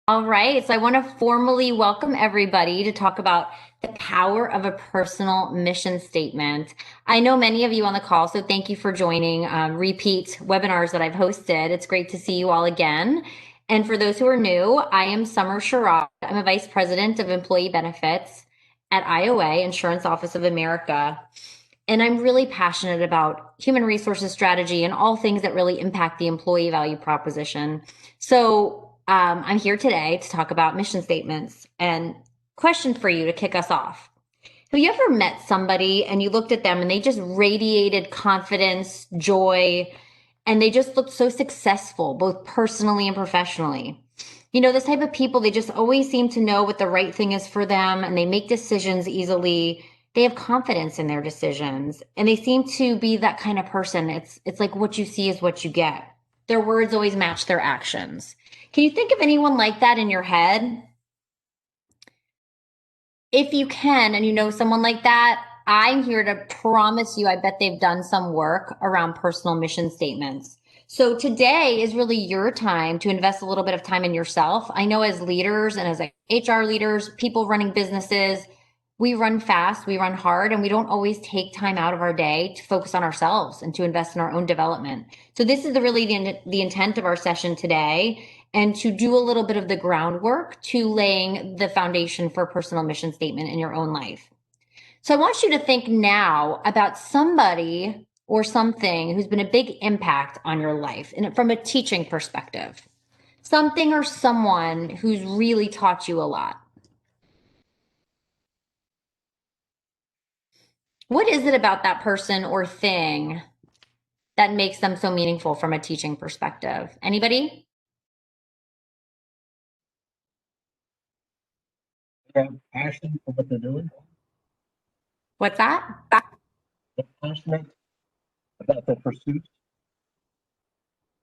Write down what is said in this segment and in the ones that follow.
All right, so I want to formally welcome everybody to talk about the power of a personal mission statement. I know many of you on the call, so thank you for joining repeat webinars that I've hosted. It's great to see you all again. And for those who are new, I am Summer Sherrod. I'm a Vice President of Employee Benefits at IOA, Insurance Office of America. And I'm really passionate about human resources strategy and all things that really impact the employee value proposition. So I'm here today to talk about mission statements. And question for you to kick us off. Have you ever met somebody and you looked at them and they just radiated confidence, joy, and they just looked so successful, both personally and professionally? You know, this type of people, they just always seem to know what the right thing is for them and they make decisions easily. They have confidence in their decisions and they seem to be that kind of person. It's like what you see is what you get. Their words always match their actions. Can you think of anyone like that in your head? If you can, and you know someone like that, I'm here to promise you, I bet they've done some work around personal mission statements. So today is really your time to invest a little bit of time in yourself. I know as leaders and as like HR leaders, people running businesses, we run fast, we run hard, and we don't always take time out of our day to focus on ourselves and to invest in our own development. So this is really the intent of our session today, and to do a little bit of the groundwork to laying the foundation for a personal mission statement in your own life. So I want you to think now about somebody or something who's been a big impact on your life and from a teaching perspective. Something or someone who's really taught you a lot. What is it about that person or thing that makes them so meaningful from a teaching perspective? Anybody? They have passion for what they're doing. What's that? They're passionate about their pursuit.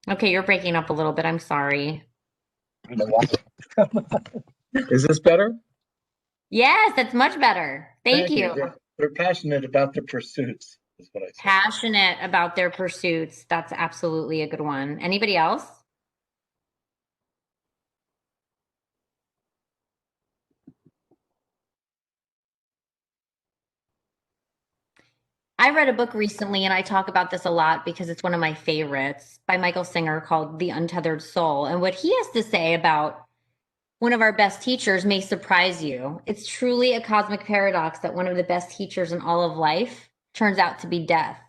Okay, you're breaking up a little bit. I'm sorry. Is this better? Yes, that's much better. Thank you. They're passionate about their pursuits, is what I said. Passionate about their pursuits. That's absolutely a good one. Anybody else? I read a book recently and I talk about this a lot because it's one of my favorites by Michael Singer called The Untethered Soul. And what he has to say about one of our best teachers may surprise you. It's truly a cosmic paradox that one of the best teachers in all of life turns out to be death.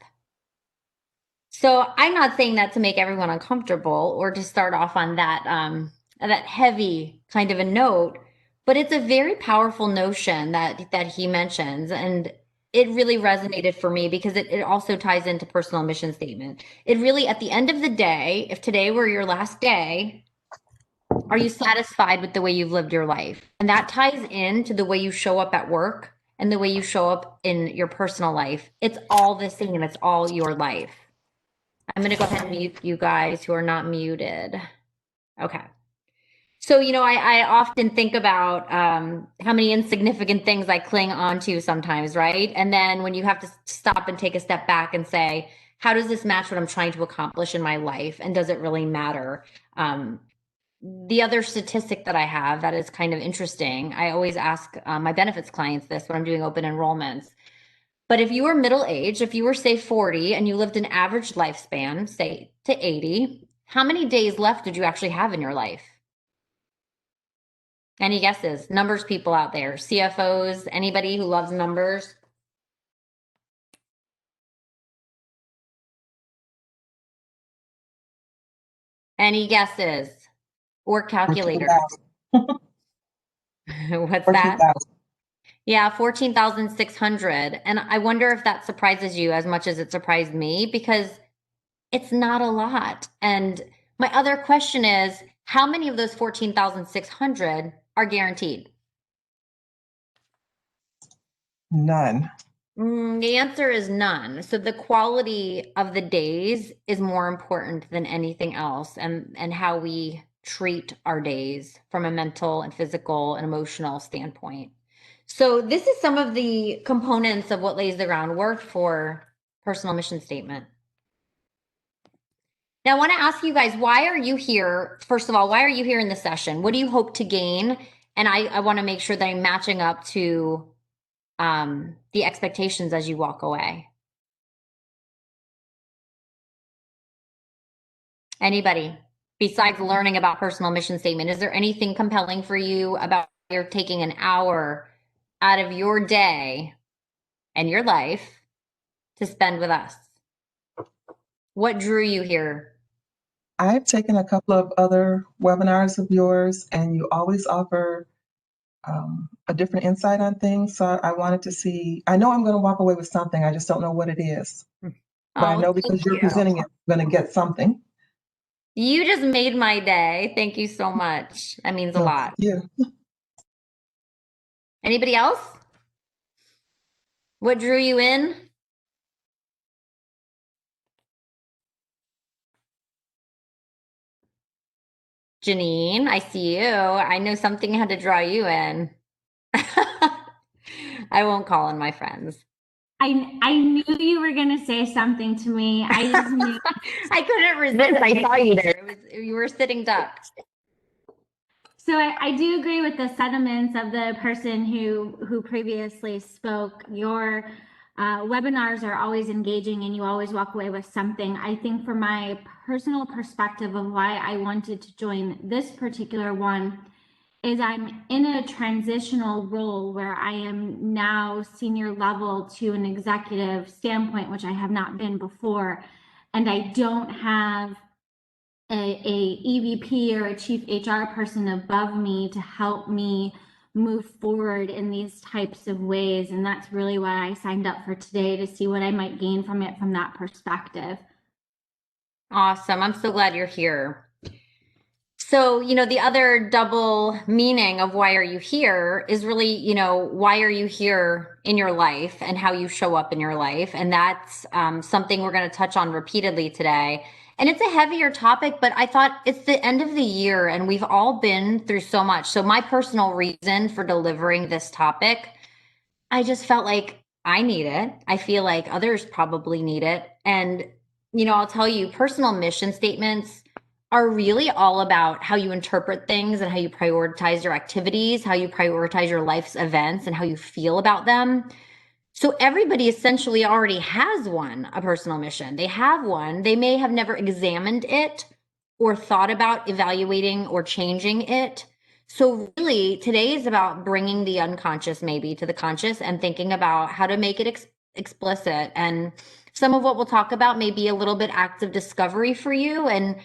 So I'm not saying that to make everyone uncomfortable or to start off on that heavy kind of a note, but it's a very powerful notion that he mentions, and it really resonated for me because it also ties into personal mission statement. It really, at the end of the day, if today were your last day, are you satisfied with the way you've lived your life? And that ties into the way you show up at work and the way you show up in your personal life. It's all the same. It's all your life. I'm going to go ahead and mute you guys who are not muted. Okay. So, you know, I often think about how many insignificant things I cling onto sometimes, right? And then when you have to stop and take a step back and say, how does this match what I'm trying to accomplish in my life? And does it really matter? The other statistic that I have that is kind of interesting, I always ask my benefits clients this when I'm doing open enrollments. But if you were middle age, if you were, say, 40 and you lived an average lifespan, say to 80, how many days left did you actually have in your life? Any guesses? Numbers people out there, CFOs, anybody who loves numbers? Any guesses? Or calculators? What's that? Yeah, 14,600. And I wonder if that surprises you as much as it surprised me because it's not a lot. And my other question is, how many of those 14,600 are guaranteed? None. The answer is none. So the quality of the days is more important than anything else, and how we treat our days from a mental and physical and emotional standpoint. So this is some of the components of what lays the groundwork for personal mission statement. Now, I want to ask you guys, why are you here? First of all, why are you here in the session? What do you hope to gain? And I want to make sure that I'm matching up to the expectations as you walk away. Anybody besides learning about personal mission statement, is there anything compelling for you about you're taking an hour out of your day and your life to spend with us? What drew you here? I've taken a couple of other webinars of yours, and you always offer a different insight on things. So I wanted to see, I know I'm going to walk away with something. I just don't know what it is. But I know because you're presenting it, I'm going to get something. You just made my day. Thank you so much. That means a lot. Yeah. Anybody else? What drew you in? Janine, I see you. I know something had to draw you in. I won't call on my friends. I knew you were going to say something to me. I just knew. I couldn't resist. I saw you there. You were sitting duck. So I do agree with the sentiments of the person who previously spoke. Your webinars are always engaging and you always walk away with something. I think from my personal perspective of why I wanted to join this particular one is I'm in a transitional role where I am now senior level to an executive standpoint, which I have not been before. And I don't have a EVP or a chief HR person above me to help me move forward in these types of ways. And that's really why I signed up for today, to see what I might gain from it from that perspective. Awesome. I'm so glad you're here. So, the other double meaning of why are you here is really, why are you here in your life and how you show up in your life. And that's something we're going to touch on repeatedly today. And it's a heavier topic, but I thought it's the end of the year and we've all been through so much. So my personal reason for delivering this topic, I just felt like I need it. I feel like others probably need it. And, I'll tell you, personal mission statements are really all about how you interpret things and how you prioritize your activities, how you prioritize your life's events and how you feel about them. So everybody essentially already has one, a personal mission. They have one. They may have never examined it or thought about evaluating or changing it. So really today is about bringing the unconscious maybe to the conscious and thinking about how to make it explicit. And some of what we'll talk about may be a little bit acts of discovery for you, and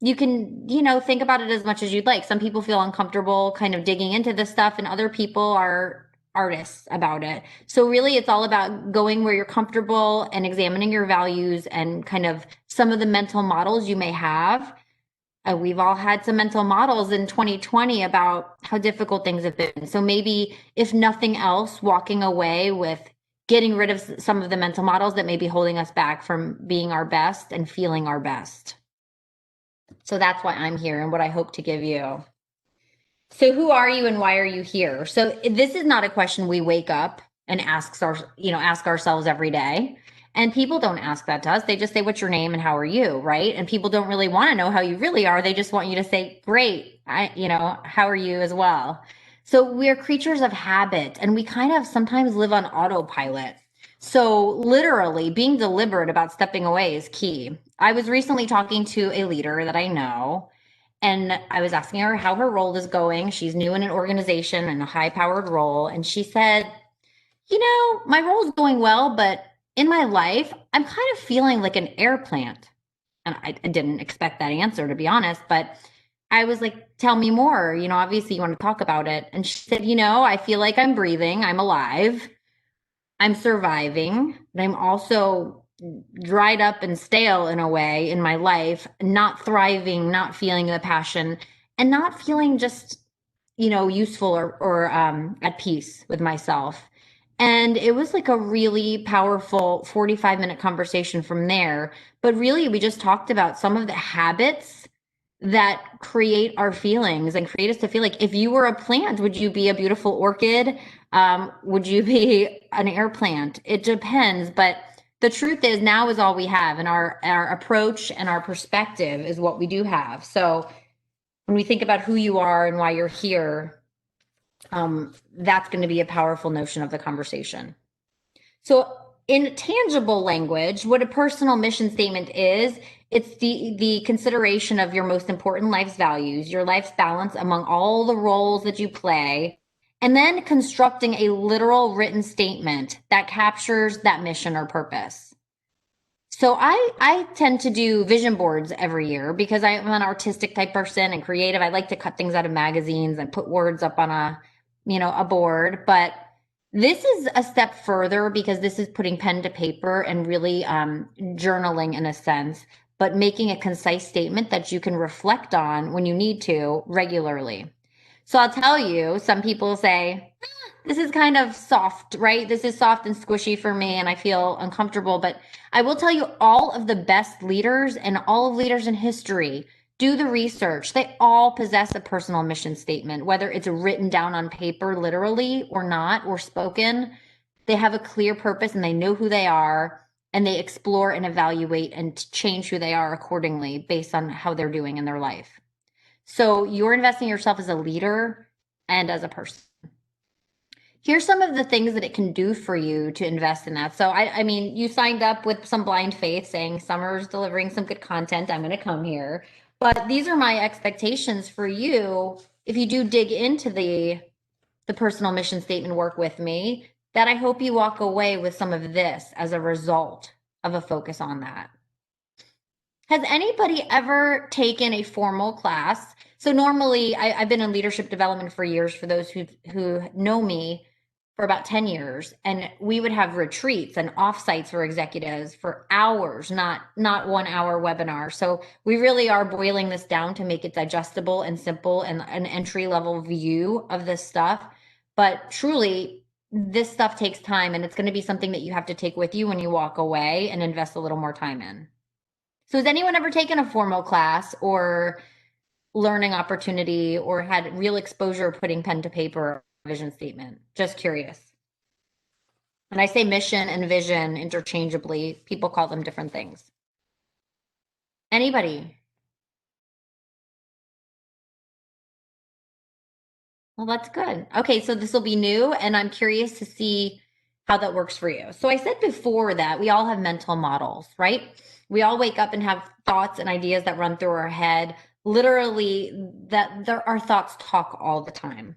you can, think about it as much as you'd like. Some people feel uncomfortable kind of digging into this stuff, and other people are artists about it. So really it's all about going where you're comfortable and examining your values and kind of some of the mental models you may have. We've all had some mental models in 2020 about how difficult things have been. So maybe if nothing else, walking away with getting rid of some of the mental models that may be holding us back from being our best and feeling our best. So that's why I'm here and what I hope to give you. So who are you and why are you here? So this is not a question we wake up and ask ourselves every day. And people don't ask that to us. They just say, what's your name and how are you, right? And people don't really want to know how you really are. They just want you to say, great, how are you as well? So we're creatures of habit and we kind of sometimes live on autopilot. So literally being deliberate about stepping away is key. I was recently talking to a leader that I know, and I was asking her how her role is going. She's new in an organization in a high-powered role. And she said, my role is going well, but in my life, I'm kind of feeling like an air plant. And I didn't expect that answer, to be honest, but I was like, tell me more. Obviously you want to talk about it. And she said, I feel like I'm breathing. I'm alive. I'm surviving, but I'm also dried up and stale in a way in my life, not thriving, not feeling the passion, and not feeling just, useful or at peace with myself. And it was like a really powerful 45-minute conversation from there. But really, we just talked about some of the habits that create our feelings and create us to feel like, if you were a plant, would you be a beautiful orchid? Would you be an air plant? It depends. But the truth is now is all we have, and our approach and our perspective is what we do have. So when we think about who you are and why you're here, that's going to be a powerful notion of the conversation. So in tangible language, what a personal mission statement is, it's the consideration of your most important life's values, your life's balance among all the roles that you play, and then constructing a literal written statement that captures that mission or purpose. So I tend to do vision boards every year because I'm an artistic type person and creative. I like to cut things out of magazines and put words up on a board, but this is a step further because this is putting pen to paper and really journaling in a sense, but making a concise statement that you can reflect on when you need to regularly. So I'll tell you, some people say, this is kind of soft, right? This is soft and squishy for me and I feel uncomfortable. But I will tell you, all of the best leaders and all of leaders in history, do the research. They all possess a personal mission statement, whether it's written down on paper, literally, or not, or spoken. They have a clear purpose and they know who they are, and they explore and evaluate and change who they are accordingly based on how they're doing in their life. So you're investing in yourself as a leader and as a person. Here's some of the things that it can do for you to invest in that. So I mean, you signed up with some blind faith saying Summer's delivering some good content. I'm going to come here. But these are my expectations for you. If you do dig into the personal mission statement work with me, that I hope you walk away with some of this as a result of a focus on that. Has anybody ever taken a formal class? So normally I've been in leadership development for years, for those who know me, for about 10 years. And we would have retreats and offsites for executives for hours, not 1 hour webinar. So we really are boiling this down to make it digestible and simple and an entry level view of this stuff. But truly, this stuff takes time, and it's going to be something that you have to take with you when you walk away and invest a little more time in. So has anyone ever taken a formal class or learning opportunity or had real exposure putting pen to paper vision statement? Just curious. And I say mission and vision interchangeably. People call them different things. Anybody? Well, that's good. Okay, so this will be new, and I'm curious to see how that works for you. So I said before that we all have mental models, right? We all wake up and have thoughts and ideas that run through our head. Literally, our thoughts talk all the time.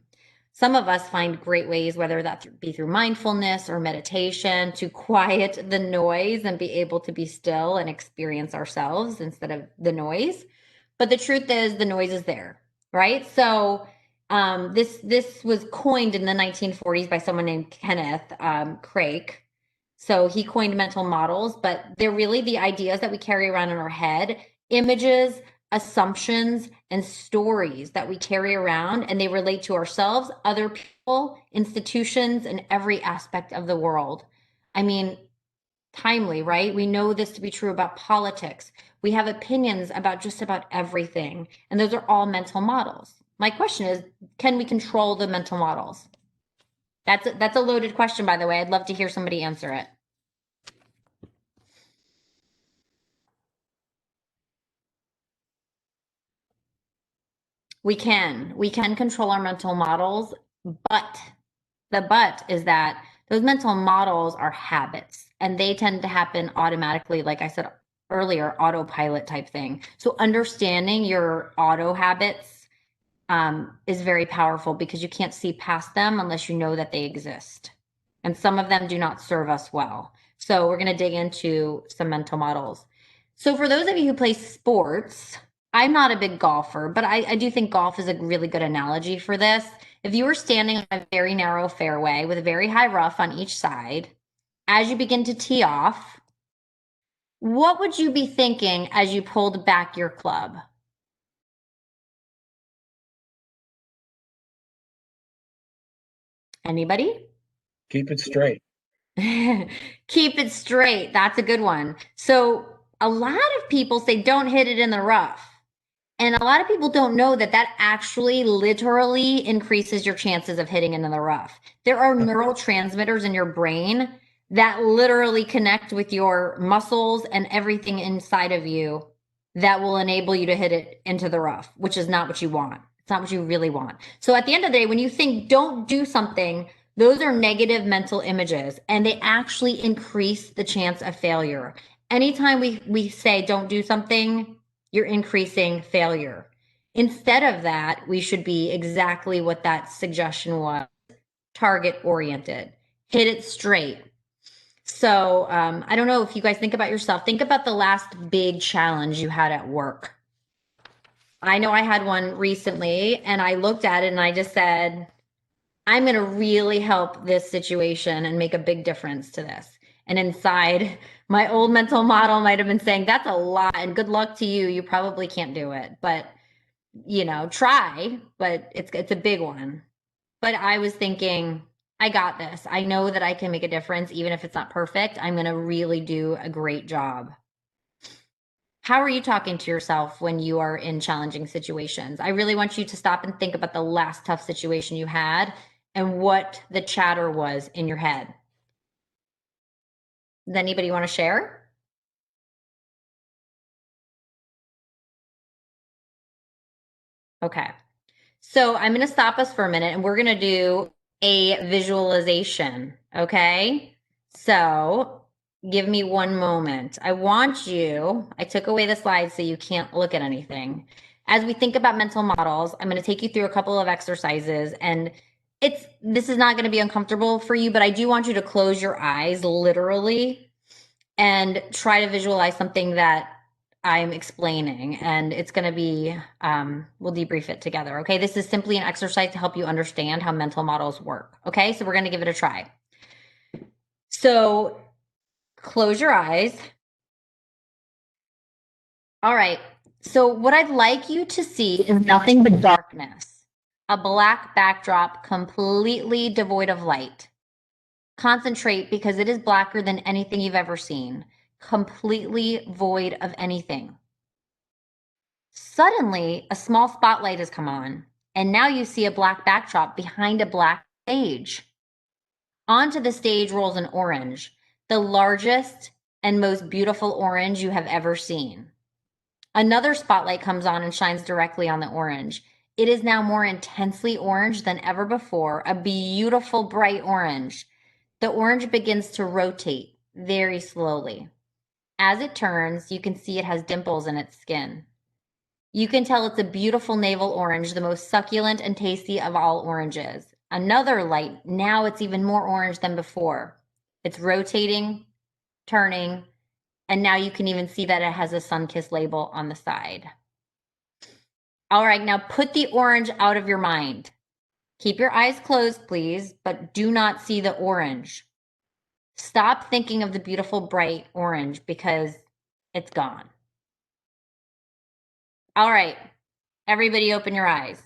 Some of us find great ways, whether that be through mindfulness or meditation, to quiet the noise and be able to be still and experience ourselves instead of the noise. But the truth is, the noise is there, right? So this was coined in the 1940s by someone named Kenneth Craik. So he coined mental models, but they're really the ideas that we carry around in our head, images, assumptions, and stories that we carry around, and they relate to ourselves, other people, institutions, and every aspect of the world. I mean, timely, right? We know this to be true about politics. We have opinions about just about everything, and those are all mental models. My question is, can we control the mental models? That's a loaded question, by the way. I'd love to hear somebody answer it. We can control our mental models, but the but is that those mental models are habits, and they tend to happen automatically, like I said earlier, autopilot type thing. So understanding your auto habits is very powerful because you can't see past them unless you know that they exist. And some of them do not serve us well. So we're going to dig into some mental models. So for those of you who play sports, I'm not a big golfer, but I do think golf is a really good analogy for this. If you were standing on a very narrow fairway with a very high rough on each side, as you begin to tee off, what would you be thinking as you pulled back your club? Anybody? Keep it straight. Keep it straight. That's a good one. So a lot of people say don't hit it in the rough. And a lot of people don't know that that actually literally increases your chances of hitting into the rough. There are neurotransmitters in your brain that literally connect with your muscles and everything inside of you that will enable you to hit it into the rough, which is not what you want. It's not what you really want. So at the end of the day, when you think don't do something, those are negative mental images and they actually increase the chance of failure. Anytime we say don't do something, you're increasing failure. Instead of that, we should be exactly what that suggestion was, target oriented, hit it straight. So I don't know if you guys think about yourself. Think about the last big challenge you had at work. I know I had one recently and I looked at it and I just said, I'm going to really help this situation and make a big difference to this. And inside, my old mental model might have been saying, that's a lot and good luck to you. You probably can't do it. But, you know, try, but it's a big one. But I was thinking, I got this. I know that I can make a difference, even if it's not perfect. I'm going to really do a great job. How are you talking to yourself when you are in challenging situations? I really want you to stop and think about the last tough situation you had and what the chatter was in your head. Does anybody want to share? Okay. So I'm going to stop us for a minute and we're going to do a visualization. Okay. So give me one moment. I took away the slides so you can't look at anything. As we think about mental models, I'm going to take you through a couple of exercises and this is not going to be uncomfortable for you, but I do want you to close your eyes literally and try to visualize something that I'm explaining, and it's going to be, we'll debrief it together. Okay. This is simply an exercise to help you understand how mental models work. Okay. So we're going to give it a try. So close your eyes. All right. So what I'd like you to see is nothing but darkness, a black backdrop completely devoid of light. Concentrate because it is blacker than anything you've ever seen, completely void of anything. Suddenly, a small spotlight has come on, and now you see a black backdrop behind a black stage. Onto the stage rolls an orange, the largest and most beautiful orange you have ever seen. Another spotlight comes on and shines directly on the orange. It is now more intensely orange than ever before, a beautiful bright orange. The orange begins to rotate very slowly. As it turns, you can see it has dimples in its skin. You can tell it's a beautiful navel orange, the most succulent and tasty of all oranges. Another light, now it's even more orange than before. It's rotating, turning, and now you can even see that it has a Sunkist label on the side. All right, now put the orange out of your mind. Keep your eyes closed, please, but do not see the orange. Stop thinking of the beautiful bright orange because it's gone. All right, everybody open your eyes.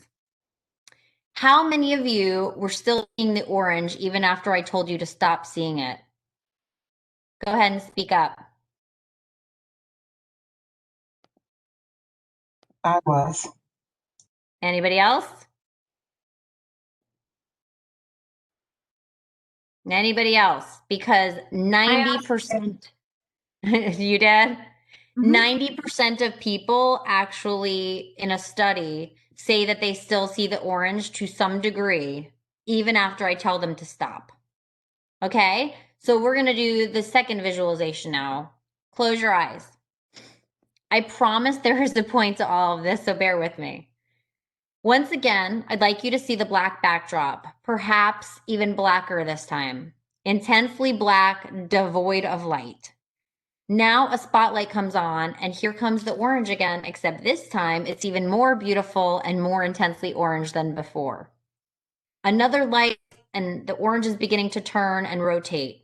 How many of you were still seeing the orange even after I told you to stop seeing it? Go ahead and speak up. I was. Anybody else? Anybody else? Because 90%, you did? 90% of people actually in a study say that they still see the orange to some degree, even after I tell them to stop. Okay, so we're going to do the second visualization now. Close your eyes. I promise there is a point to all of this, so bear with me. Once again, I'd like you to see the black backdrop, perhaps even blacker this time. Intensely black, devoid of light. Now a spotlight comes on, and here comes the orange again, except this time it's even more beautiful and more intensely orange than before. Another light, and the orange is beginning to turn and rotate.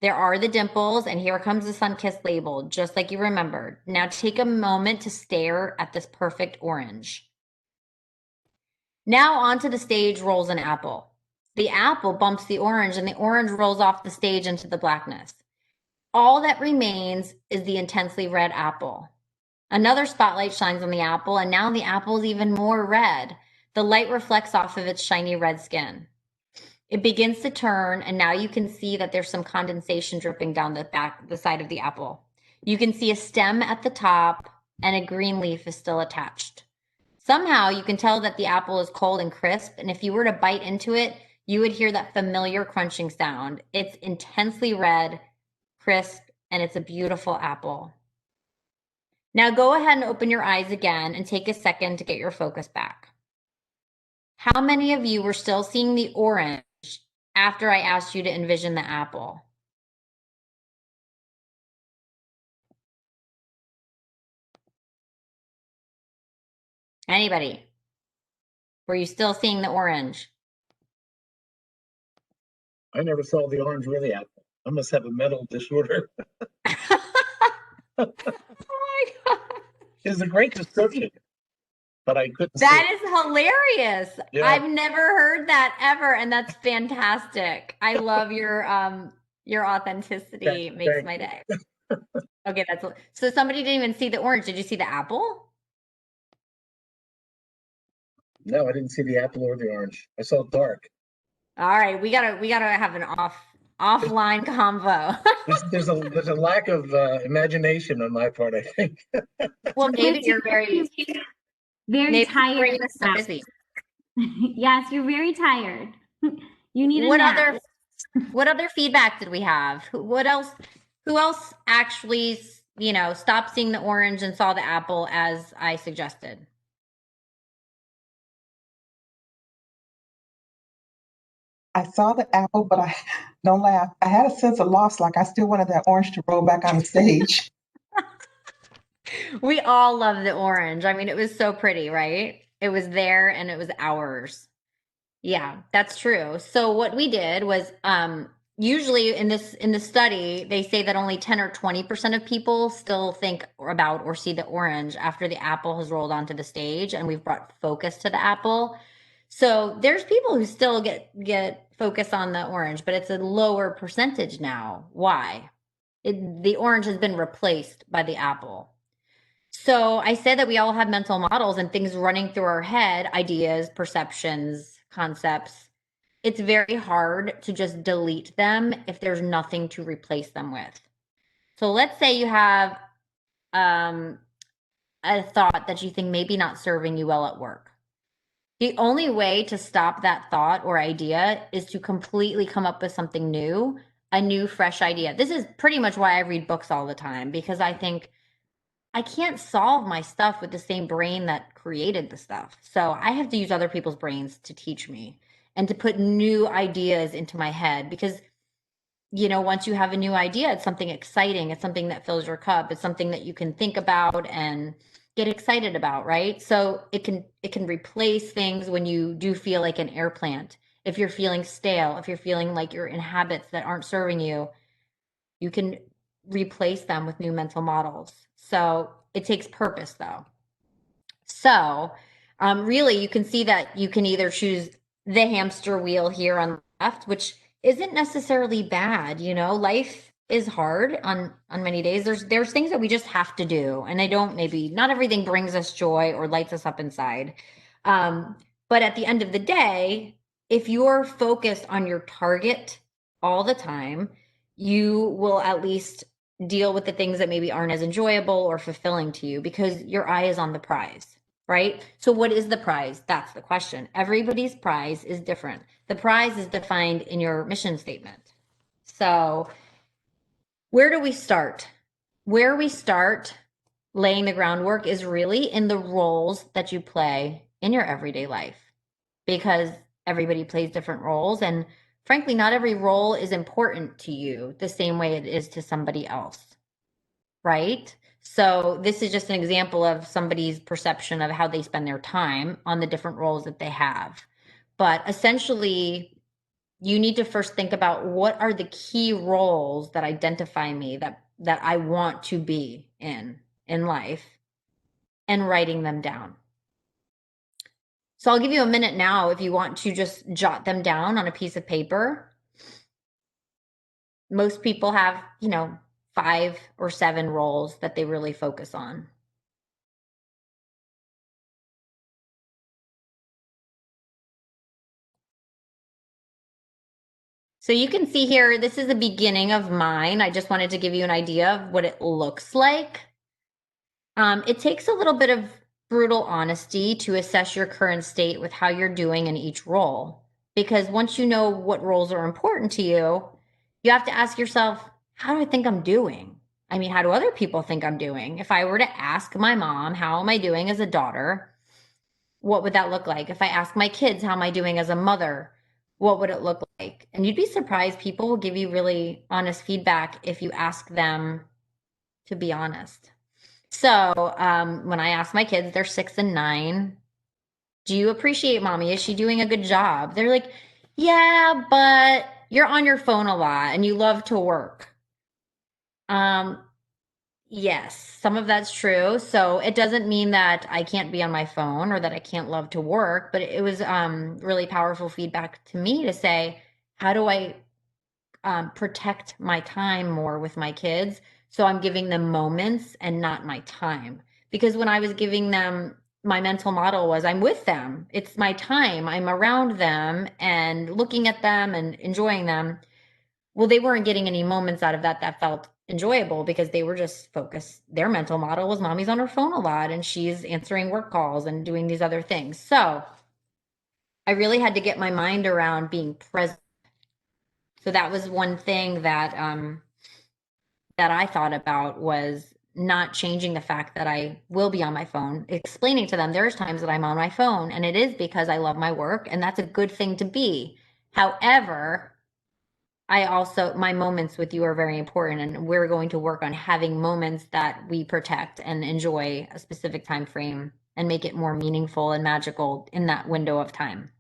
There are the dimples, and here comes the Sunkist label, just like you remembered. Now take a moment to stare at this perfect orange. Now onto the stage rolls an apple. The apple bumps the orange, and the orange rolls off the stage into the blackness. All that remains is the intensely red apple. Another spotlight shines on the apple, and now the apple is even more red. The light reflects off of its shiny red skin. It begins to turn, and now you can see that there's some condensation dripping down the side of the apple. You can see a stem at the top, and a green leaf is still attached. Somehow you can tell that the apple is cold and crisp, and if you were to bite into it, you would hear that familiar crunching sound. It's intensely red, crisp, and it's a beautiful apple. Now go ahead and open your eyes again and take a second to get your focus back. How many of you were still seeing the orange after I asked you to envision the apple? Anybody? Were you still seeing the orange? I never saw the orange really apple. I must have a mental disorder. Oh my God. It's a great description, but I couldn't see That it. is hilarious. Yeah. I've never heard that ever, and that's fantastic. I love your authenticity. Thank Makes you. my day. Okay, so somebody didn't even see the orange. Did you see the apple? No, I didn't see the apple or the orange. I saw dark. All right, we gotta have an offline convo. There's a lack of imagination on my part, I think. Well, maybe you're very very maybe your brain tired. is so busy. Yes, you're very tired. You need a What nap. other feedback did we have? Who else actually, stopped seeing the orange and saw the apple as I suggested? I saw the apple, but I don't laugh. I had a sense of loss, like I still wanted that orange to roll back on the stage. We all love the orange. I mean, it was so pretty, right? It was there and it was ours. Yeah, that's true. So what we did was usually in the study, they say that only 10 or 20% of people still think about or see the orange after the apple has rolled onto the stage and we've brought focus to the apple. So there's people who still get focus on the orange, but it's a lower percentage now. Why? The orange has been replaced by the apple. So I said that we all have mental models and things running through our head, ideas, perceptions, concepts. It's very hard to just delete them if there's nothing to replace them with. So let's say you have a thought that you think maybe not serving you well at work. The only way to stop that thought or idea is to completely come up with something new, a new, fresh idea. This is pretty much why I read books all the time, because I think I can't solve my stuff with the same brain that created the stuff. So I have to use other people's brains to teach me and to put new ideas into my head because once you have a new idea, it's something exciting, it's something that fills your cup, it's something that you can think about and get excited about, right? So it can replace things when you do feel like an air plant. If you're feeling stale, if you're feeling like you're in habits that aren't serving you, you can replace them with new mental models. So it takes purpose though. So really you can see that you can either choose the hamster wheel here on the left, which isn't necessarily bad. Life is hard on many days. There's things that we just have to do. And not everything brings us joy or lights us up inside. But at the end of the day, if you're focused on your target all the time, you will at least deal with the things that maybe aren't as enjoyable or fulfilling to you because your eye is on the prize, right? So what is the prize? That's the question. Everybody's prize is different. The prize is defined in your mission statement. So where do we start? Where we start laying the groundwork is really in the roles that you play in your everyday life because everybody plays different roles and frankly, not every role is important to you the same way it is to somebody else, right? So this is just an example of somebody's perception of how they spend their time on the different roles that they have. But essentially, you need to first think about what are the key roles that identify me that I want to be in life and writing them down. So I'll give you a minute now if you want to just jot them down on a piece of paper. Most people have, 5 or 7 roles that they really focus on. So you can see here, this is the beginning of mine. I just wanted to give you an idea of what it looks like. It takes a little bit of brutal honesty to assess your current state with how you're doing in each role. Because once you know what roles are important to you, you have to ask yourself, how do I think I'm doing? I mean, how do other people think I'm doing? If I were to ask my mom, how am I doing as a daughter? What would that look like? If I ask my kids, how am I doing as a mother? What would it look like? And you'd be surprised, people will give you really honest feedback if you ask them to be honest. So when I ask my kids, they're 6 and 9, do you appreciate mommy? Is she doing a good job? They're like, yeah, but you're on your phone a lot and you love to work. Yes, some of that's true. So it doesn't mean that I can't be on my phone or that I can't love to work, but it was really powerful feedback to me to say, how do I protect my time more with my kids? So I'm giving them moments and not my time. Because when I was giving them, my mental model was I'm with them. It's my time. I'm around them and looking at them and enjoying them. Well, they weren't getting any moments out of that that felt enjoyable because they were just focused. Their mental model was mommy's on her phone a lot and she's answering work calls and doing these other things. So I really had to get my mind around being present. So that was one thing that that I thought about, was not changing the fact that I will be on my phone, explaining to them there's times that I'm on my phone and it is because I love my work and that's a good thing to be. However, I also, my moments with you are very important and we're going to work on having moments that we protect and enjoy a specific time frame and make it more meaningful and magical in that window of time.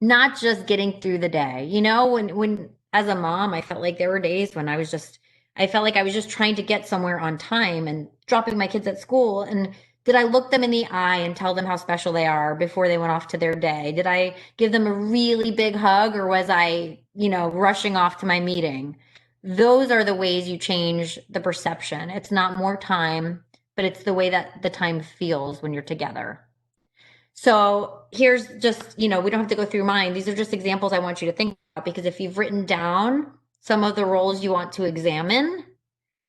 Not just getting through the day. You know, when as a mom, I felt like there were days when I felt like I was just trying to get somewhere on time and dropping my kids at school. And did I look them in the eye and tell them how special they are before they went off to their day? Did I give them a really big hug, or was I, rushing off to my meeting? Those are the ways you change the perception. It's not more time, but it's the way that the time feels when you're together. So here's just, we don't have to go through mine. These are just examples I want you to think about, because if you've written down some of the roles you want to examine,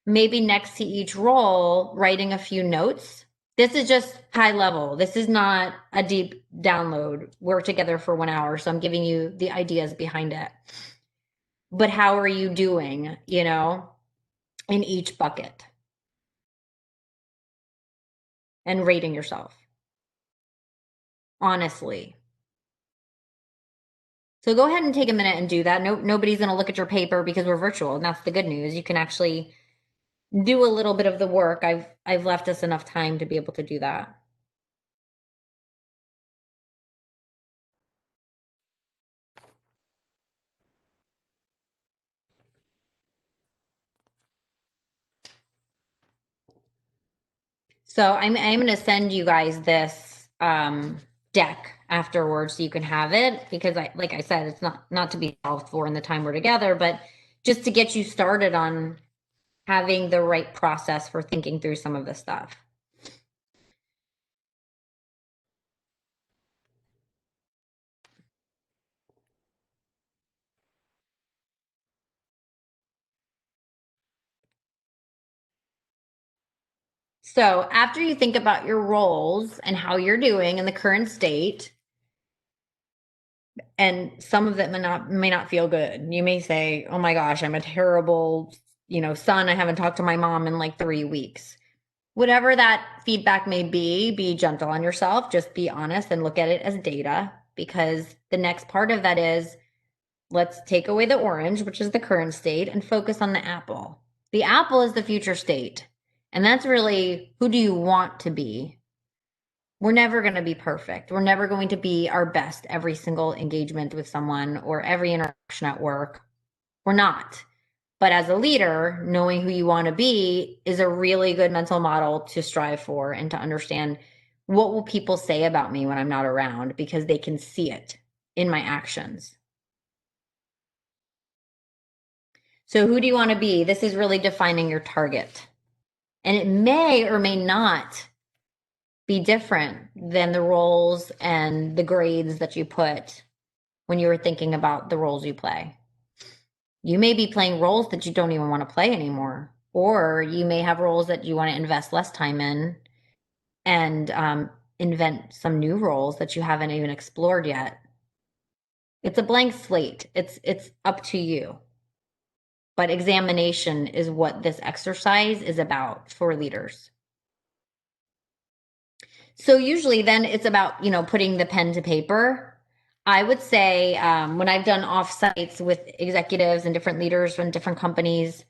maybe next to each role, writing a few notes. This is just high level. This is not a deep download. We're together for 1 hour, so I'm giving you the ideas behind it. But how are you doing, in each bucket? And rating yourself. Honestly. So go ahead and take a minute and do that. Nobody's going to look at your paper because we're virtual, and that's the good news. You can actually do a little bit of the work. I've left us enough time to be able to do that. So I'm going to send you guys this deck afterwards so you can have it, because like I said, it's not to be solved for in the time we're together, but just to get you started on having the right process for thinking through some of this stuff. So after you think about your roles and how you're doing in the current state, and some of it may not feel good. You may say, oh my gosh, I'm a terrible, son. I haven't talked to my mom in like 3 weeks. Whatever that feedback may be gentle on yourself. Just be honest and look at it as data, because the next part of that is, let's take away the orange, which is the current state, and focus on the apple. The apple is the future state. And that's really, who do you want to be? We're never going to be perfect. We're never going to be our best every single engagement with someone or every interaction at work. We're not. But as a leader, knowing who you want to be is a really good mental model to strive for, and to understand, what will people say about me when I'm not around, because they can see it in my actions. So who do you want to be? This is really defining your target. And it may or may not be different than the roles and the grades that you put when you were thinking about the roles you play. You may be playing roles that you don't even want to play anymore, or you may have roles that you want to invest less time in and invent some new roles that you haven't even explored yet. It's a blank slate. It's up to you. But examination is what this exercise is about for leaders. So usually then it's about, putting the pen to paper. I would say when I've done offsites with executives and different leaders from different companies,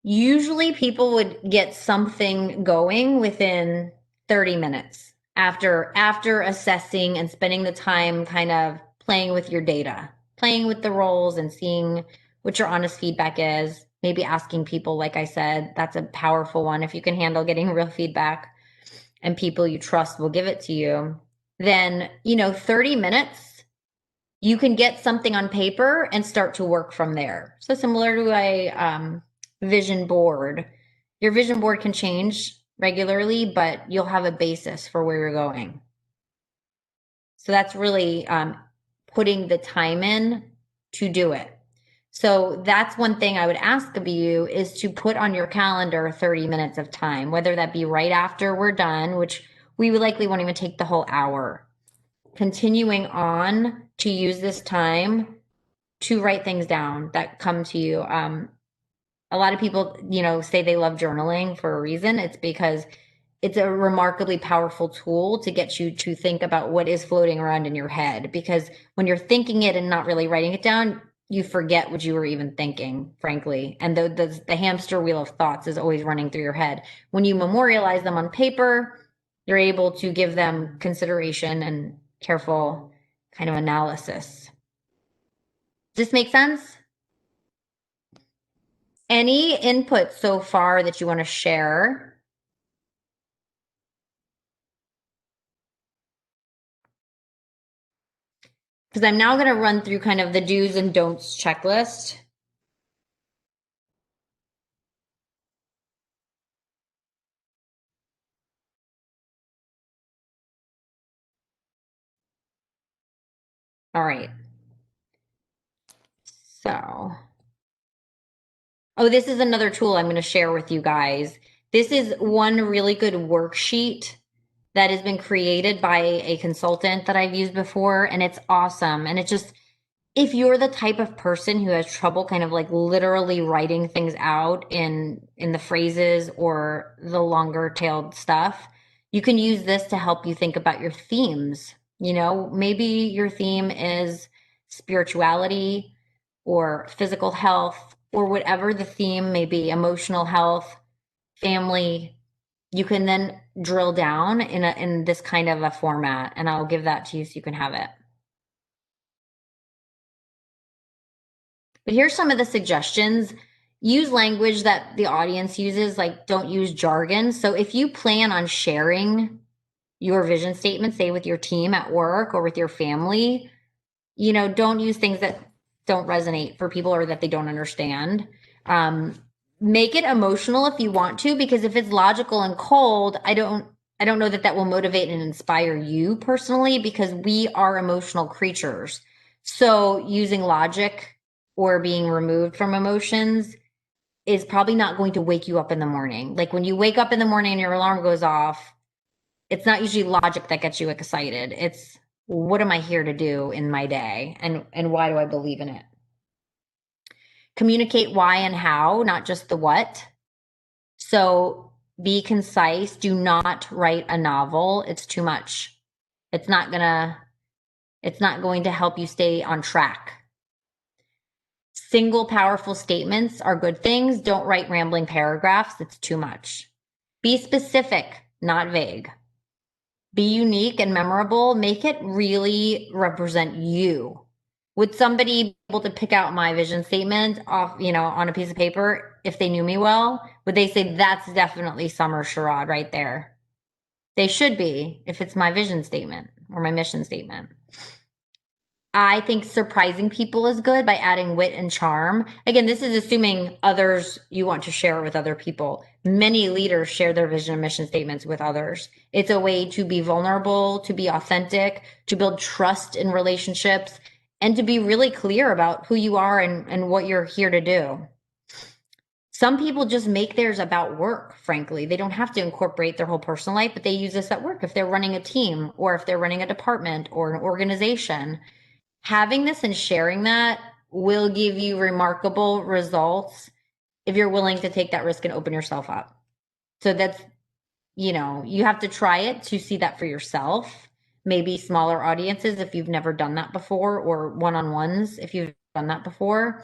usually people would get something going within 30 minutes after assessing and spending the time kind of playing with your data, playing with the roles and seeing what your honest feedback is. Maybe asking people, like I said, that's a powerful one. If you can handle getting real feedback and people you trust will give it to you, then, 30 minutes, you can get something on paper and start to work from there. So similar to a vision board, your vision board can change regularly, but you'll have a basis for where you're going. So that's really putting the time in to do it. So that's one thing I would ask of you is to put on your calendar 30 minutes of time, whether that be right after we're done, which we would likely won't even take the whole hour. Continuing on to use this time to write things down that come to you. A lot of people, say they love journaling for a reason. It's because it's a remarkably powerful tool to get you to think about what is floating around in your head. Because when you're thinking it and not really writing it down, you forget what you were even thinking, frankly. And the hamster wheel of thoughts is always running through your head. When you memorialize them on paper, you're able to give them consideration and careful kind of analysis. Does this make sense? Any input so far that you want to share? Because I'm now going to run through kind of the do's and don'ts checklist. All right. So, this is another tool I'm going to share with you guys. This is one really good worksheet that has been created by a consultant that I've used before, and it's awesome. And it just, if you're the type of person who has trouble kind of like literally writing things out in the phrases or the longer tailed stuff, you can use this to help you think about your themes. Maybe your theme is spirituality or physical health or whatever the theme may be, emotional health, family. You can then drill down in this kind of a format, and I'll give that to you so you can have it. But here's some of the suggestions. Use language that the audience uses, like don't use jargon. So if you plan on sharing your vision statement, say with your team at work or with your family, don't use things that don't resonate for people or that they don't understand. Make it emotional if you want to, because if it's logical and cold, I don't know that will motivate and inspire you personally, because we are emotional creatures. So using logic or being removed from emotions is probably not going to wake you up in the morning. Like when you wake up in the morning and your alarm goes off, it's not usually logic that gets you excited. It's what am I here to do in my day, and why do I believe in it? Communicate why and how, not just the what. So be concise. Do not write a novel. It's too much. It's not going to help you stay on track. Single powerful statements are good things. Don't write rambling paragraphs. It's too much. Be specific, not vague. Be unique and memorable. Make it really represent you. Would somebody be able to pick out my vision statement off, on a piece of paper if they knew me well? Would they say that's definitely Summer Sherrod right there? They should be, if it's my vision statement or my mission statement. I think surprising people is good by adding wit and charm. Again, this is assuming others you want to share with other people. Many leaders share their vision and mission statements with others. It's a way to be vulnerable, to be authentic, to build trust in relationships, and to be really clear about who you are and what you're here to do. Some people just make theirs about work, frankly. They don't have to incorporate their whole personal life, but they use this at work if they're running a team or if they're running a department or an organization. Having this and sharing that will give you remarkable results if you're willing to take that risk and open yourself up. So that's, you have to try it to see that for yourself. Maybe smaller audiences if you've never done that before, or one-on-ones if you've done that before.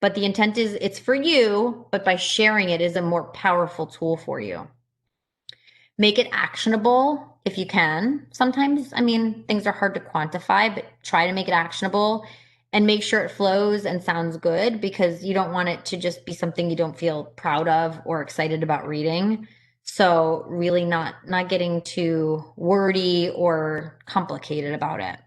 But the intent is it's for you, but by sharing it is a more powerful tool for you. Make it actionable if you can. Sometimes, things are hard to quantify, but try to make it actionable and make sure it flows and sounds good, because you don't want it to just be something you don't feel proud of or excited about reading. So really not getting too wordy or complicated about it.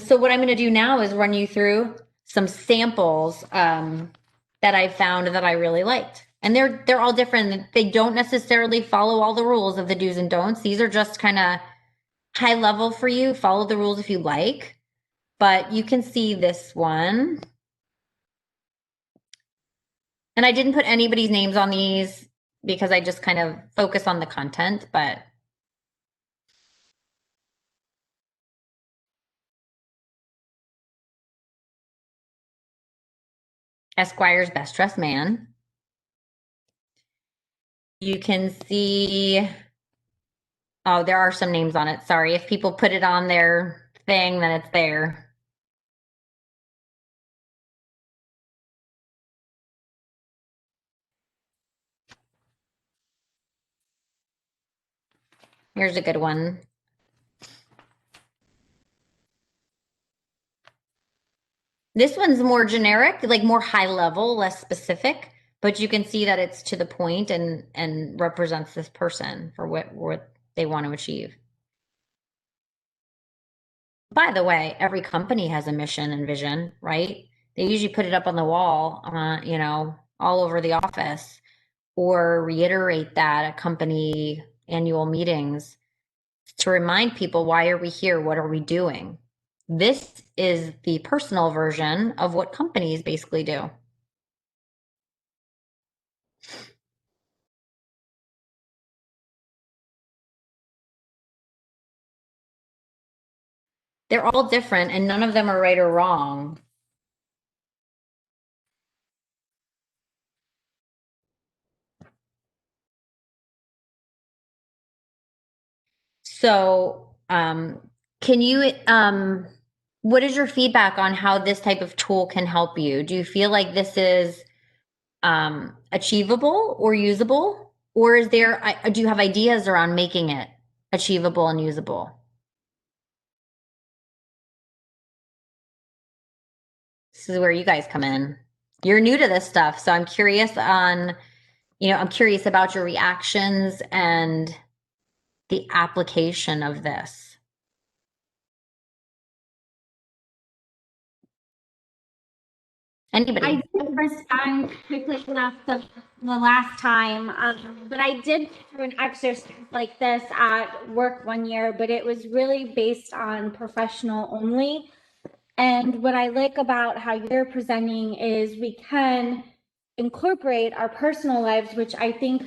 So what I'm going to do now is run you through some samples that I found that I really liked. And they're all different. They don't necessarily follow all the rules of the do's and don'ts. These are just kind of high level for you. Follow the rules if you like. But you can see this one. And I didn't put anybody's names on these because I just kind of focus on the content, but Esquire's Best Dressed Man. You can see, oh, there are some names on it. Sorry, if people put it on their thing, then it's there. Here's a good one. This one's more generic, like more high level, less specific, but you can see that it's to the point and represents this person for what they want to achieve. By the way, every company has a mission and vision, right? They usually put it up on the wall, all over the office, or reiterate that at company annual meetings to remind people, why are we here? What are we doing? This is the personal version of what companies basically do. They're all different and none of them are right or wrong. So, can you, what is your feedback on how this type of tool can help you? Do you feel like this is achievable or usable? Or do you have ideas around making it achievable and usable? This is where you guys come in. You're new to this stuff, so I'm curious I'm curious about your reactions and the application of this. Anybody? I did respond quickly enough the last time, but I did do an exercise like this at work one year, but it was really based on professional only. And what I like about how you're presenting is we can incorporate our personal lives, which I think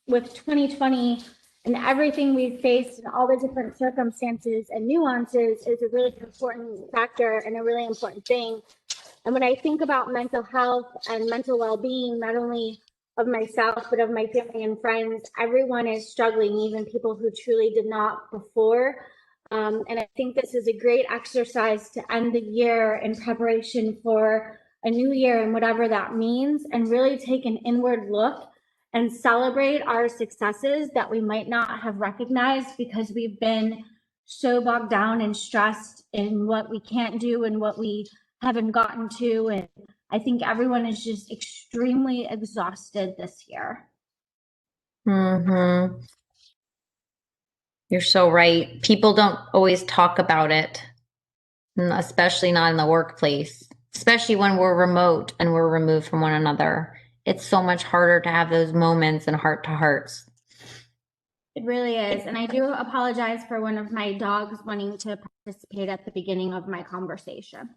with 2020 and everything we've faced and all the different circumstances and nuances is a really important factor and a really important thing. And when I think about mental health and mental well-being, not only of myself, but of my family and friends, everyone is struggling, even people who truly did not before. And I think this is a great exercise to end the year in preparation for a new year and whatever that means, and really take an inward look and celebrate our successes that we might not have recognized because we've been so bogged down and stressed in what we can't do and what we haven't gotten to. And I think everyone is just extremely exhausted this year. Mm-hmm. You're so right. People don't always talk about it, especially not in the workplace, especially when we're remote and we're removed from one another. It's so much harder to have those moments and heart to hearts. It really is. And I do apologize for one of my dogs wanting to participate at the beginning of my conversation.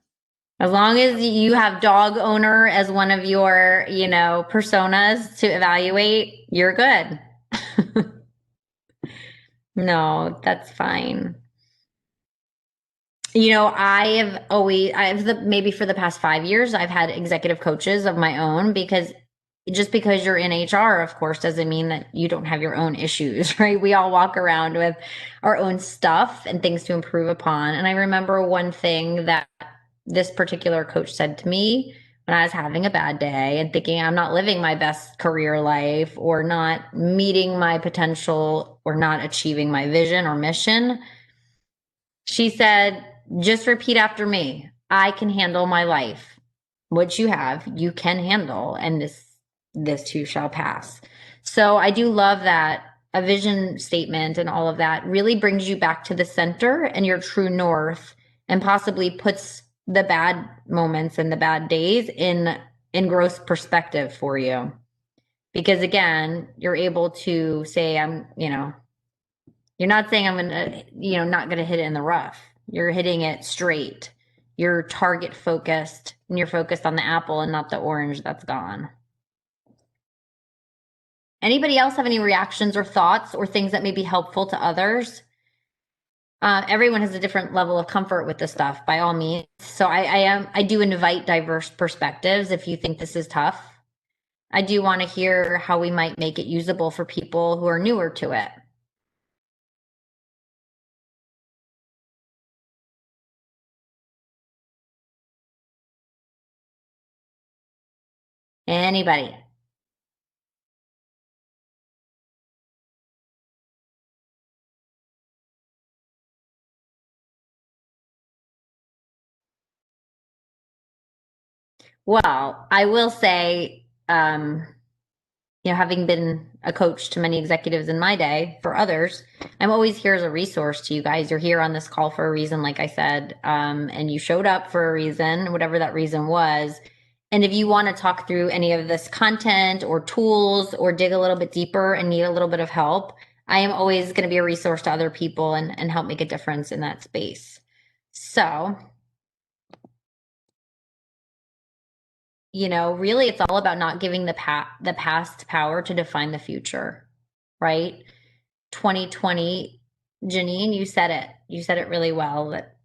As long as you have dog owner as one of your, personas to evaluate, you're good. No, that's fine. Maybe for the past 5 years, I've had executive coaches of my own, because just because you're in HR, of course, doesn't mean that you don't have your own issues, right? We all walk around with our own stuff and things to improve upon. And I remember one thing that this particular coach said to me when I was having a bad day and thinking I'm not living my best career life, or not meeting my potential, or not achieving my vision or mission. She said, just repeat after me. I can handle my life. What you have, you can handle, and this too shall pass. So I do love that a vision statement and all of that really brings you back to the center and your true north, and possibly puts the bad moments and the bad days in gross perspective for you. Because again, you're able to say, you're not saying I'm going to, not going to hit it in the rough. You're hitting it straight. You're target focused, and you're focused on the apple and not the orange that's gone. Anybody else have any reactions or thoughts or things that may be helpful to others? Everyone has a different level of comfort with this stuff, by all means. So I do invite diverse perspectives if you think this is tough. I do want to hear how we might make it usable for people who are newer to it. Anybody? Well, I will say, having been a coach to many executives in my day for others, I'm always here as a resource to you guys. You're here on this call for a reason, like I said, and you showed up for a reason, whatever that reason was. And if you want to talk through any of this content or tools, or dig a little bit deeper and need a little bit of help, I am always going to be a resource to other people and help make a difference in that space. So, really it's all about not giving the past power to define the future, right? 2020, Janine, you said it really well, that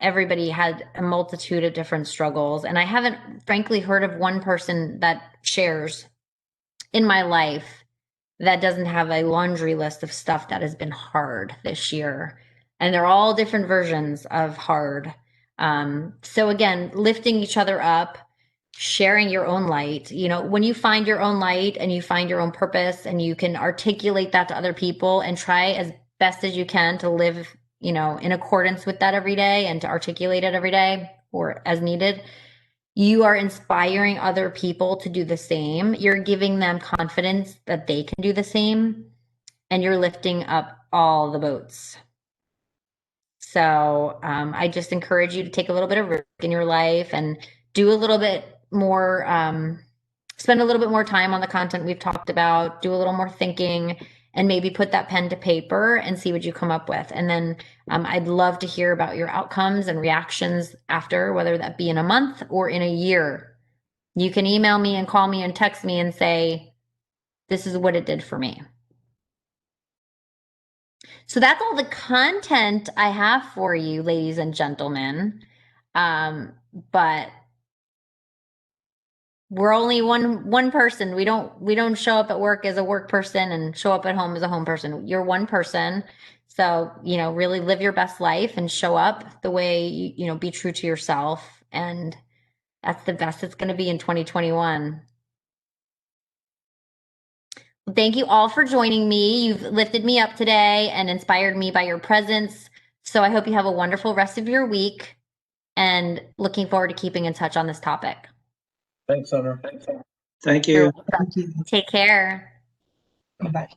everybody had a multitude of different struggles. And I haven't frankly heard of one person that shares in my life that doesn't have a laundry list of stuff that has been hard this year. And they're all different versions of hard. So again, lifting each other up, sharing your own light. When you find your own light and you find your own purpose, and you can articulate that to other people and try as best as you can to live, in accordance with that every day, and to articulate it every day or as needed, you are inspiring other people to do the same. You're giving them confidence that they can do the same, and you're lifting up all the boats. So I just encourage you to take a little bit of risk in your life and do a little bit more, spend a little bit more time on the content we've talked about, do a little more thinking, and maybe put that pen to paper and see what you come up with. And then I'd love to hear about your outcomes and reactions after, whether that be in a month or in a year. You can email me and call me and text me and say, this is what it did for me. So that's all the content I have for you, ladies and gentlemen. But we're only one person. We don't show up at work as a work person and show up at home as a home person. You're one person. So, really live your best life and show up the way you be true to yourself. And that's the best it's going to be in 2021. Well, thank you all for joining me. You've lifted me up today and inspired me by your presence. So I hope you have a wonderful rest of your week, and looking forward to keeping in touch on this topic. Thanks, Summer. Thank you. Thank you. Take care. Bye-bye.